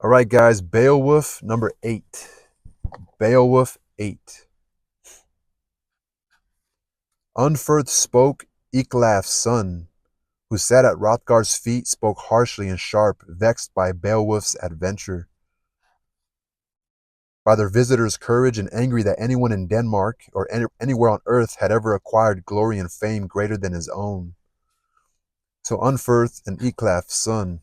All right, guys, Beowulf number 8. Beowulf 8. Unferth spoke Ecglaf's son, who sat at Hrothgar's feet, spoke harshly and sharp, vexed by Beowulf's adventure, by their visitor's courage, and angry that anyone in Denmark or anywhere on earth had ever acquired glory and fame greater than his own. So Unferth and Ecglaf's son.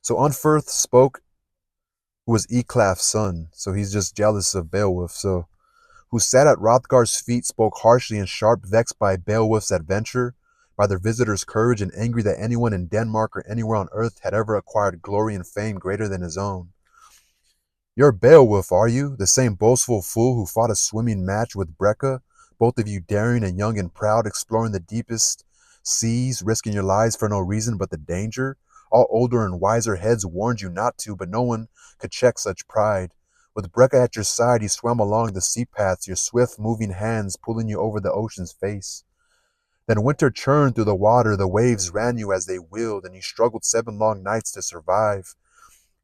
So Unferth spoke, who was Ecglaf's son. So he's just jealous of Beowulf. So who sat at Hrothgar's feet, spoke harshly and sharp, vexed by Beowulf's adventure, by their visitor's courage, and angry that anyone in Denmark or anywhere on earth had ever acquired glory and fame greater than his own. You're Beowulf, are you? The same boastful fool who fought a swimming match with Breca, both of you daring and young and proud, exploring the deepest seas, risking your lives for no reason but the danger? All older and wiser heads warned you not to, but no one could check such pride. With Breca at your side, you swam along the sea paths, your swift moving hands pulling you over the ocean's face. Then winter churned through the water, the waves ran you as they willed, and you struggled 7 long nights to survive.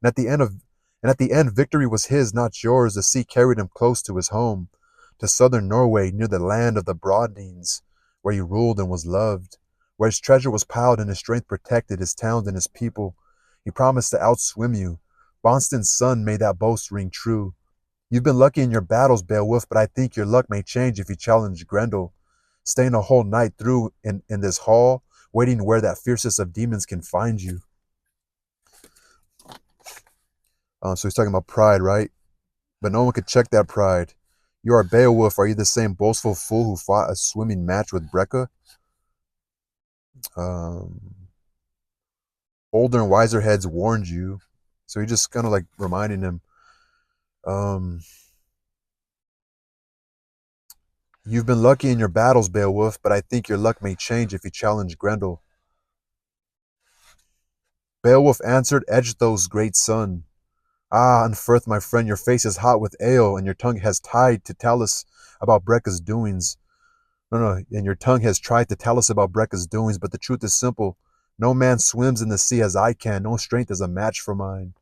And at the end, victory was his, not yours. The sea carried him close to his home, to southern Norway, near the land of the Broadnings, where he ruled and was loved, where his treasure was piled and his strength protected, his towns and his people. He promised to outswim you. Bonston's son made that boast ring true. You've been lucky in your battles, Beowulf, but I think your luck may change if you challenge Grendel. Staying a whole night through in this hall, waiting where that fiercest of demons can find you. So he's talking about pride, right? But no one could check that pride. You are Beowulf. Are you the same boastful fool who fought a swimming match with Breca? Um, Older and wiser heads warned you. So he's just kind of like reminding him, um, you've been lucky in your battles, Beowulf, but I think your luck may change if you challenge Grendel. Beowulf answered Ecgtheow's great son. Ah, Unferth, my friend, your face is hot with ale, and your tongue has tried to tell us about Breca's doings. No, and your tongue has tried to tell us about Breca's doings, but the truth is simple. No man swims in the sea as I can. No strength is a match for mine.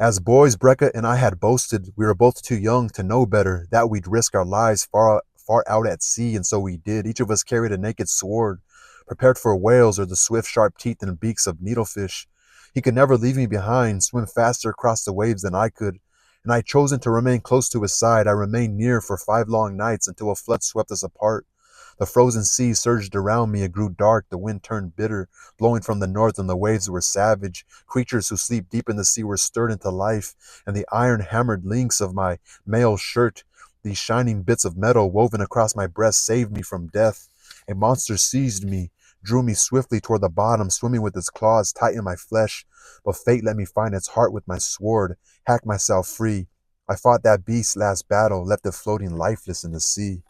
As boys, Breca and I had boasted we were both too young to know better, that we'd risk our lives far out at sea, and so we did. Each of us carried a naked sword, prepared for whales or the swift, sharp teeth and beaks of needlefish. He could never leave me behind, swim faster across the waves than I could, and I had chosen to remain close to his side. I remained near for 5 long nights until a flood swept us apart. The frozen sea surged around me. It grew dark. The wind turned bitter, blowing from the north, and the waves were savage. Creatures who sleep deep in the sea were stirred into life, and the iron-hammered links of my mail shirt, these shining bits of metal woven across my breast, saved me from death. A monster seized me, drew me swiftly toward the bottom, swimming with its claws tight in my flesh. But fate let me find its heart with my sword, hack myself free. I fought that beast's last battle, left it floating lifeless in the sea.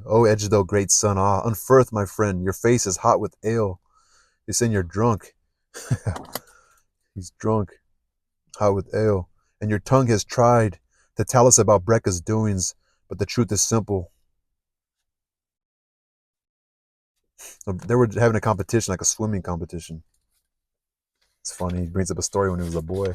O Ecgtheow, great son, ah, Unferth, my friend, your face is hot with ale. You're saying you're drunk. He's drunk, hot with ale. And your tongue has tried to tell us about Breca's doings, but the truth is simple. They were having a competition, like a swimming competition. It's funny. He brings up a story when he was a boy.